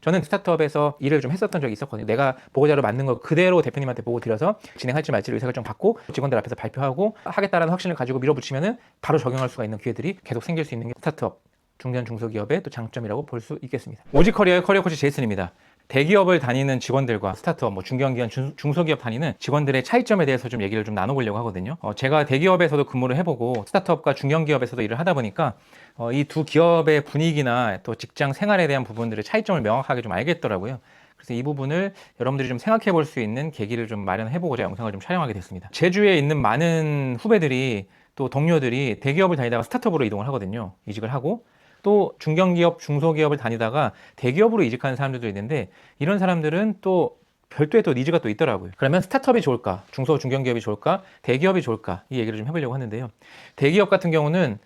저는 스타트업에서 일을 좀 했었던 적이 있었거든요. 내가 보고자료 맞는 거 그대로 대표님한테 보고 드려서 진행할지 말지를 의사결정 받고 직원들 앞에서 발표하고 하겠다라는 확신을 가지고 밀어붙이면은 바로 적용할 수가 있는 기회들이 계속 생길 수 있는 게 스타트업, 중견 중소기업의 또 장점이라고 볼 수 있겠습니다. 오직 커리어의 커리어 코치 제이슨입니다. 대기업을 다니는 직원들과 스타트업, 중견기업, 중소기업 다니는 직원들의 차이점에 대해서 좀 얘기를 좀 나눠보려고 하거든요. 제가 대기업에서도 근무를 해보고 스타트업과 중견기업에서도 일을 하다 보니까 이 두 기업의 분위기나 또 직장 생활에 대한 부분들의 차이점을 명확하게 좀 알겠더라고요. 그래서 이 부분을 여러분들이 좀 생각해 볼 수 있는 계기를 좀 마련해보고자 영상을 좀 촬영하게 됐습니다. 제주에 있는 많은 후배들이 또 동료들이 대기업을 다니다가 스타트업으로 이동을 하거든요. 이직을 하고 또 중견기업, 중소기업을 다니다가 대기업으로 이직하는 사람들도 있는데 이런 사람들은 또 별도의 또 니즈가 또 있더라고요. 그러면 스타트업이 좋을까? 중소, 중견기업이 좋을까? 대기업이 좋을까? 이 얘기를 좀 해보려고 하는데요. 대기업 같은 경우는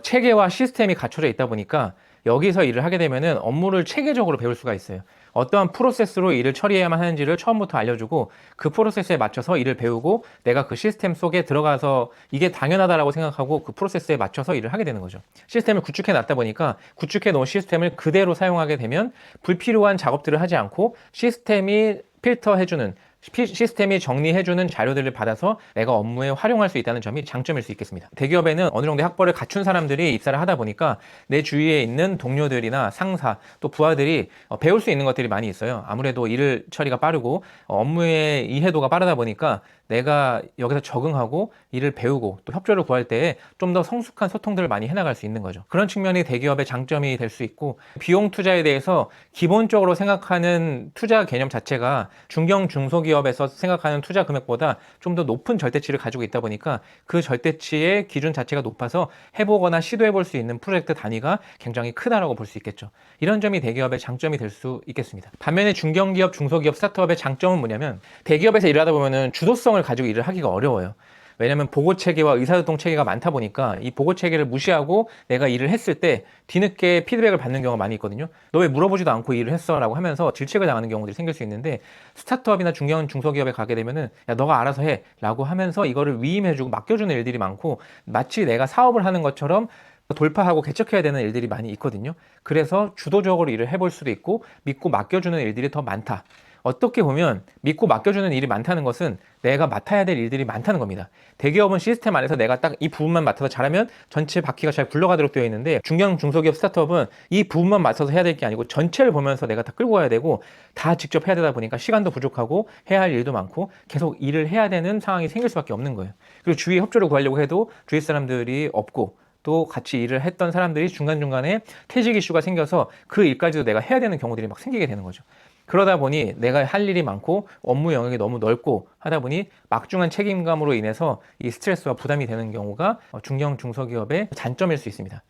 체계와 시스템이 갖춰져 있다 보니까 여기서 일을 하게 되면은 업무를 체계적으로 배울 수가 있어요. 어떠한 프로세스로 일을 처리해야만 하는지를 처음부터 알려주고 그 프로세스에 맞춰서 일을 배우고 내가 그 시스템 속에 들어가서 이게 당연하다라고 생각하고 그 프로세스에 맞춰서 일을 하게 되는 거죠. 시스템을 구축해 놨다 보니까 구축해 놓은 시스템을 그대로 사용하게 되면 불필요한 작업들을 하지 않고 시스템이 필터해주는 시스템이 정리해주는 자료들을 받아서 내가 업무에 활용할 수 있다는 점이 장점일 수 있겠습니다. 대기업에는 어느 정도의 학벌을 갖춘 사람들이 입사를 하다 보니까 내 주위에 있는 동료들이나 상사 또 부하들이 배울 수 있는 것들이 많이 있어요. 아무래도 일 처리가 빠르고 업무의 이해도가 빠르다 보니까 내가 여기서 적응하고 일을 배우고 또 협조를 구할 때에 좀 더 성숙한 소통들을 많이 해나갈 수 있는 거죠. 그런 측면이 대기업의 장점이 될 수 있고 비용 투자에 대해서 기본적으로 생각하는 투자 개념 자체가 중견 중소기업에서 생각하는 투자 금액보다 좀 더 높은 절대치를 가지고 있다 보니까 그 절대치의 기준 자체가 높아서 해보거나 시도해 볼 수 있는 프로젝트 단위가 굉장히 크다라고 볼 수 있겠죠. 이런 점이 대기업의 장점이 될 수 있겠습니다. 반면에 중견기업, 중소기업, 스타트업의 장점은 뭐냐면 대기업에서 일하다 보면은 주도성을 가지고 일을 하기가 어려워요. 왜냐면 보고 체계와 의사소통 체계가 많다 보니까 이 보고 체계를 무시하고 내가 일을 했을 때 뒤늦게 피드백을 받는 경우가 많이 있거든요. 너 왜 물어보지도 않고 일을 했어? 라고 하면서 질책을 당하는 경우들이 생길 수 있는데 스타트업이나 중견 중소기업에 가게 되면은 야 너가 알아서 해 라고 하면서 이거를 위임해주고 맡겨주는 일들이 많고 마치 내가 사업을 하는 것처럼 돌파하고 개척해야 되는 일들이 많이 있거든요. 그래서 주도적으로 일을 해볼 수도 있고 믿고 맡겨주는 일들이 더 많다. 어떻게 보면 믿고 맡겨주는 일이 많다는 것은 내가 맡아야 될 일들이 많다는 겁니다. 대기업은 시스템 안에서 내가 딱 이 부분만 맡아서 잘하면 전체 바퀴가 잘 굴러가도록 되어 있는데 중견 중소기업 스타트업은 이 부분만 맡아서 해야 될 게 아니고 전체를 보면서 내가 다 끌고 가야 되고 다 직접 해야 되다 보니까 시간도 부족하고 해야 할 일도 많고 계속 일을 해야 되는 상황이 생길 수밖에 없는 거예요. 그리고 주위에 협조를 구하려고 해도 주위 사람들이 없고 또 같이 일을 했던 사람들이 중간중간에 퇴직 이슈가 생겨서 그 일까지도 내가 해야 되는 경우들이 막 생기게 되는 거죠. 그러다 보니 내가 할 일이 많고 업무 영역이 너무 넓고 하다 보니 막중한 책임감으로 인해서 이 스트레스와 부담이 되는 경우가 중견 중소기업의 단점일 수 있습니다.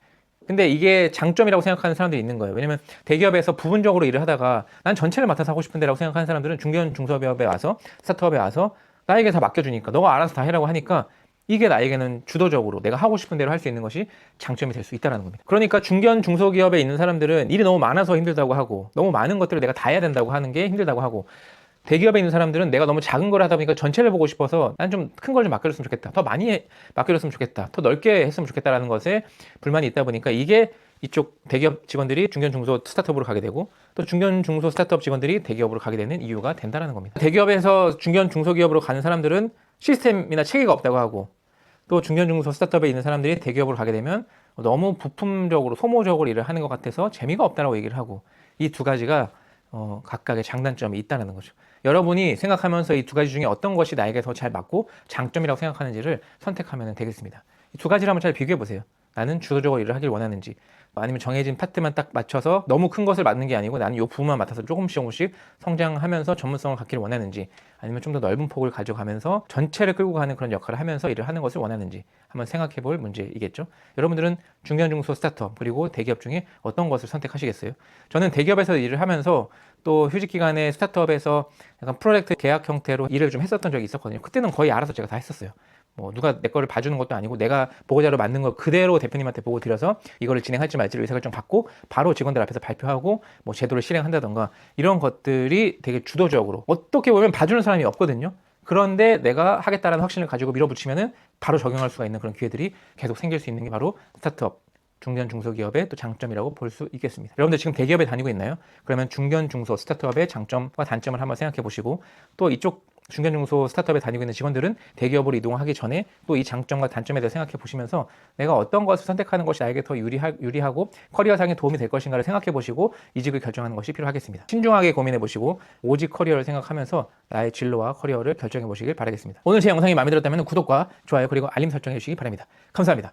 근데 이게 장점이라고 생각하는 사람들이 있는 거예요. 왜냐면 대기업에서 부분적으로 일을 하다가 난 전체를 맡아서 하고 싶은데 라고 생각하는 사람들은 중견 중소기업에 와서 스타트업에 와서 나에게 다 맡겨주니까 너가 알아서 다 해라고 하니까 이게 나에게는 주도적으로 내가 하고 싶은 대로 할 수 있는 것이 장점이 될 수 있다는 겁니다. 그러니까 중견 중소기업에 있는 사람들은 일이 너무 많아서 힘들다고 하고 너무 많은 것들을 내가 다 해야 된다고 하는 게 힘들다고 하고 대기업에 있는 사람들은 내가 너무 작은 걸 하다 보니까 전체를 보고 싶어서 난 좀 큰 걸 좀 맡겨줬으면 좋겠다. 더 많이 맡겨줬으면 좋겠다. 더 넓게 했으면 좋겠다라는 것에 불만이 있다 보니까 이게 이쪽 대기업 직원들이 중견 중소 스타트업으로 가게 되고 또 중견 중소 스타트업 직원들이 대기업으로 가게 되는 이유가 된다는 겁니다. 대기업에서 중견 중소기업으로 가는 사람들은 시스템이나 체계가 없다고 하고 또 중견 중소 스타트업에 있는 사람들이 대기업으로 가게 되면 너무 부품적으로 소모적으로 일을 하는 것 같아서 재미가 없다라고 얘기를 하고 이 두 가지가 각각의 장단점이 있다는 거죠. 여러분이 생각하면서 이 두 가지 중에 어떤 것이 나에게 더 잘 맞고 장점이라고 생각하는지를 선택하면 되겠습니다. 이 두 가지를 한번 잘 비교해 보세요. 나는 주도적으로 일을 하길 원하는지 아니면 정해진 파트만 딱 맞춰서 너무 큰 것을 맡는 게 아니고 나는 이 부분만 맡아서 조금씩 성장하면서 전문성을 갖기를 원하는지 아니면 좀 더 넓은 폭을 가져가면서 전체를 끌고 가는 그런 역할을 하면서 일을 하는 것을 원하는지 한번 생각해 볼 문제이겠죠. 여러분들은 중견 중소 스타트업 그리고 대기업 중에 어떤 것을 선택하시겠어요? 저는 대기업에서 일을 하면서 또 휴직기간에 스타트업에서 약간 프로젝트 계약 형태로 일을 좀 했었던 적이 있었거든요. 그때는 거의 알아서 제가 다 했었어요. 뭐 누가 내 거를 봐주는 것도 아니고 내가 보고자료 맞는 거 그대로 대표님한테 보고 드려서 이거를 진행할지 말지를 의사결정 받고 바로 직원들 앞에서 발표하고 뭐 제도를 실행한다던가 이런 것들이 되게 주도적으로 어떻게 보면 봐주는 사람이 없거든요. 그런데 내가 하겠다라는 확신을 가지고 밀어붙이면은 바로 적용할 수가 있는 그런 기회들이 계속 생길 수 있는 게 바로 스타트업, 중견 중소기업의 또 장점이라고 볼 수 있겠습니다. 여러분들 지금 대기업에 다니고 있나요? 그러면 중견 중소 스타트업의 장점과 단점을 한번 생각해 보시고 또 이쪽 중견 중소 스타트업에 다니고 있는 직원들은 대기업으로 이동하기 전에 또 이 장점과 단점에 대해서 생각해 보시면서 내가 어떤 것을 선택하는 것이 나에게 더 유리하고 커리어상에 도움이 될 것인가를 생각해 보시고 이직을 결정하는 것이 필요하겠습니다. 신중하게 고민해 보시고 오직 커리어를 생각하면서 나의 진로와 커리어를 결정해 보시길 바라겠습니다. 오늘 제 영상이 마음에 들었다면 구독과 좋아요 그리고 알림 설정해 주시기 바랍니다. 감사합니다.